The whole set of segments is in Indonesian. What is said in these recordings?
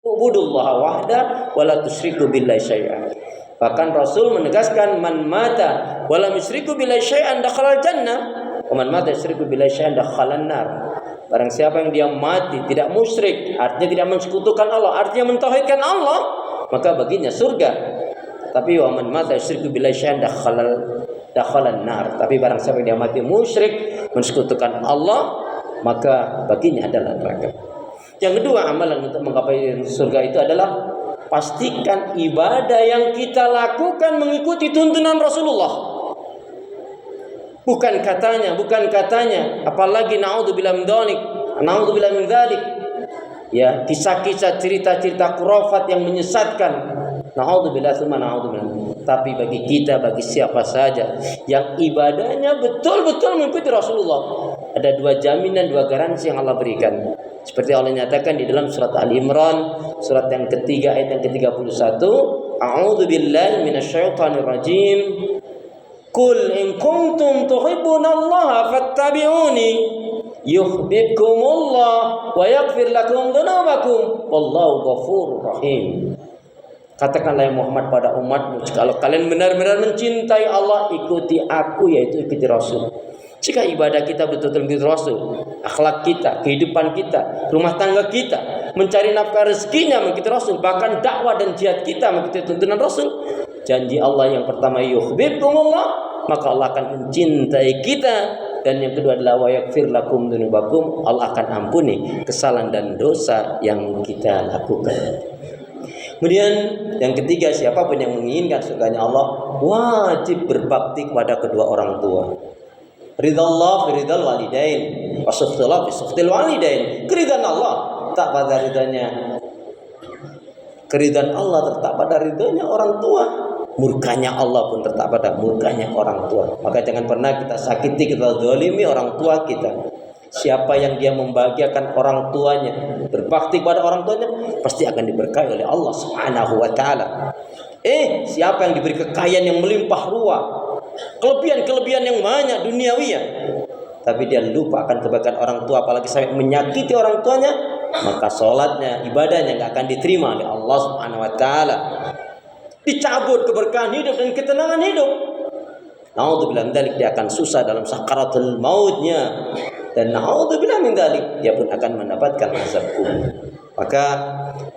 Ubudullaha wahda wa la tusyriku billahi syai'an. Bahkan Rasul menegaskan man mata wa lam yusyriku billahi syai'an dakhala jannah wa man mata yusyriku billahi syai'an dakhala nar. Barang siapa yang dia mati tidak musyrik, artinya tidak mensekutukan Allah, artinya mentauhidkan Allah, maka baginya surga. Tapi wa man mata yusyriku billahi syai'an dakhala nar. Tapi barang siapa yang dia mati musyrik, mensekutukan Allah, maka baginya adalah neraka. Yang kedua, amalan untuk menggapai surga itu adalah pastikan ibadah yang kita lakukan mengikuti tuntunan Rasulullah. Bukan katanya, apalagi naudzubillah min dzalik. Ya, kisah-kisah, cerita-cerita khurafat yang menyesatkan. Naudzubillah tsumma naudzubillah. Tapi bagi kita, bagi siapa saja yang ibadahnya betul-betul mengikuti Rasulullah, ada dua jaminan, dua garansi yang Allah berikan. Seperti Allah nyatakan di dalam surat Al-Imran, surat yang ketiga ayat yang ke-31, A'udzubillahi minasyaitonirrajim. Qul in kuntum tuhibbunallaha fattabi'uni yuhibbukumullah wa yaghfir lakum dzunubakum wallahu ghafurur rahim. Katakanlah ya Muhammad pada umatmu, kalau kalian benar-benar mencintai Allah, ikuti aku, yaitu ikuti Rasul. Jika ibadah kita betul-betul mengikuti Rasul, akhlak kita, kehidupan kita, rumah tangga kita, mencari nafkah rezekinya mengikuti Rasul, bahkan dakwah dan jihad kita mengikuti tuntunan Rasul, janji Allah yang pertama yuhibbukumullah, maka Allah akan mencintai kita, dan yang kedua adalah wa yaghfir lakum dzunubakum, Allah akan ampuni kesalahan dan dosa yang kita lakukan. Kemudian yang ketiga, siapapun yang menginginkan surganya Allah wajib berbakti kepada kedua orang tua. Ridallah fi ridal walidain wa sukhtillah fi sukhtil walidain. Keridhaan Allah tak pada ridhanya. Keridhaan Allah tertak pada ridhonya orang tua. Murkanya Allah pun tertak pada murkanya orang tua. Maka jangan pernah kita sakiti, kita zalimi orang tua kita. Siapa yang dia membahagiakan orang tuanya, berbakti pada orang tuanya, pasti akan diberkahi oleh Allah Subhanahu wa taala. Siapa yang diberi kekayaan yang melimpah ruah, kelebihan yang banyak duniawi, tapi dia lupa akan kebaikan orang tua, apalagi sampai menyakiti orang tuanya, maka sholatnya, ibadahnya nggak akan diterima oleh Allah Subhanahu wa taala. Dicabut keberkahan hidup dan ketenangan hidup. Naudzubillah min dzalik, dia akan susah dalam sakaratul mautnya, dan naudzubillah min dzalik, dia pun akan mendapatkan azab kubur. Maka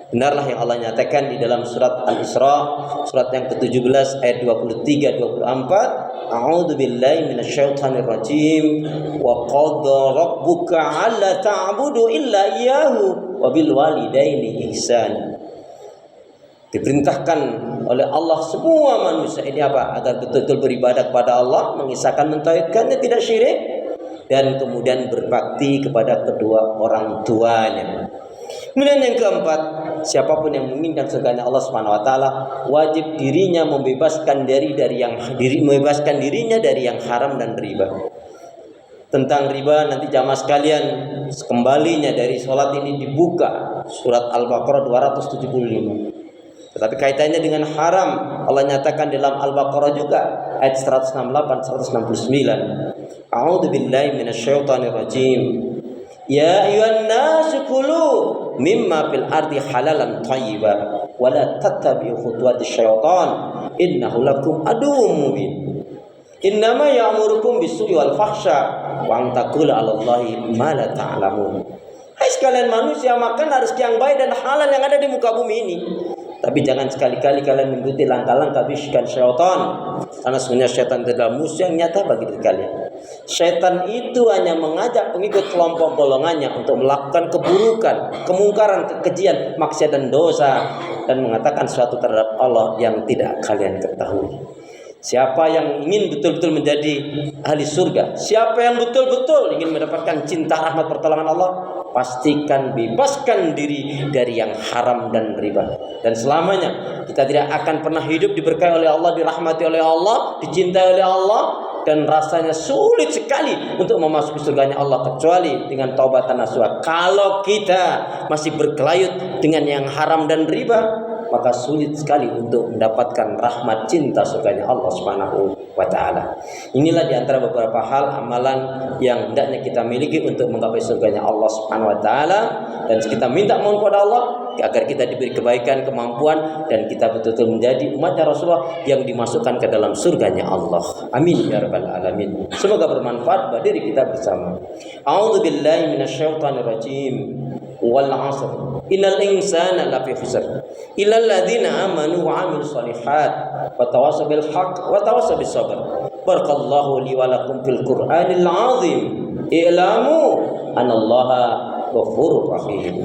benarlah yang Allah nyatakan di dalam surat Al-Isra, surat yang ke-17 ayat 23-24, A'udzubillahi minasyaitonir rajim, wa qadha rabbuka 'alla ta'budu illa iyyahu wa bil walidaini ihsana. Diperintahkan oleh Allah semua manusia ini apa? Agar betul-betul beribadah kepada Allah, mengisahkan, mentauhidkannya, tidak syirik, dan kemudian berbakti kepada kedua orang tuanya. Kemudian yang keempat, siapapun yang menginginkan surganya Allah Subhanahu wa taala, wajib dirinya membebaskan dirinya dari yang haram dan riba. Tentang riba nanti jamaah sekalian, kembalinya dari sholat ini dibuka surat Al-Baqarah 275. Tetapi kaitannya dengan haram, Allah nyatakan dalam Al-Baqarah juga ayat 168-169. A'udzubillahi minasyaitonir rajim. Ya ayyuhan nasu kulu mimma fil ardi halalan thayyiban wa la tattabi'u khutuwatis syaitan innahu lakum aduwwum mubin. Innama ya'murukum bis-su'i wal fahsya wa an taqulu 'alallahi ma la ta'lamun. Hai sekalian manusia, makan rezeki yang baik dan halal yang ada di muka bumi ini. Tapi jangan sekali-kali kalian mengikuti langkah-langkah bisikan syaitan, karena sebenarnya syaitan adalah musuh yang nyata bagi diri kalian. Syaitan itu hanya mengajak pengikut kelompok golongannya untuk melakukan keburukan, kemungkaran, kekejian, maksiat dan dosa, dan mengatakan sesuatu terhadap Allah yang tidak kalian ketahui. Siapa yang ingin betul-betul menjadi ahli surga, siapa yang betul-betul ingin mendapatkan cinta, rahmat, pertolongan Allah, pastikan bebaskan diri dari yang haram dan riba. Dan selamanya kita tidak akan pernah hidup diberkahi oleh Allah, dirahmati oleh Allah, dicintai oleh Allah, dan rasanya sulit sekali untuk memasuki surganya Allah kecuali dengan taubat dan nasuha. Kalau kita masih berkelayut dengan yang haram dan riba, maka sulit sekali untuk mendapatkan rahmat cinta surganya Allah Subhanahu wa taala. Inilah di antara beberapa hal amalan yang hendaknya kita miliki untuk menggapai surganya Allah Subhanahu wa taala, dan kita minta mohon kepada Allah agar kita diberi kebaikan, kemampuan, dan kita betul-betul menjadi umatnya Rasulullah yang dimasukkan ke dalam surganya Allah. Amin ya rabbal alamin. Semoga bermanfaat bagi diri kita bersama. A'udzubillahi minasyaitonirrajim. Wal 'asr. Innal insana lafi khusr. Illal ladzina amanu wa 'amilus shalihat wa tawassaw bil haqq wa tawassaw bis sabr. Barakallahu li wa lakum fil Qur'anil 'azim. I'lamu anallaha ghafurur rahim.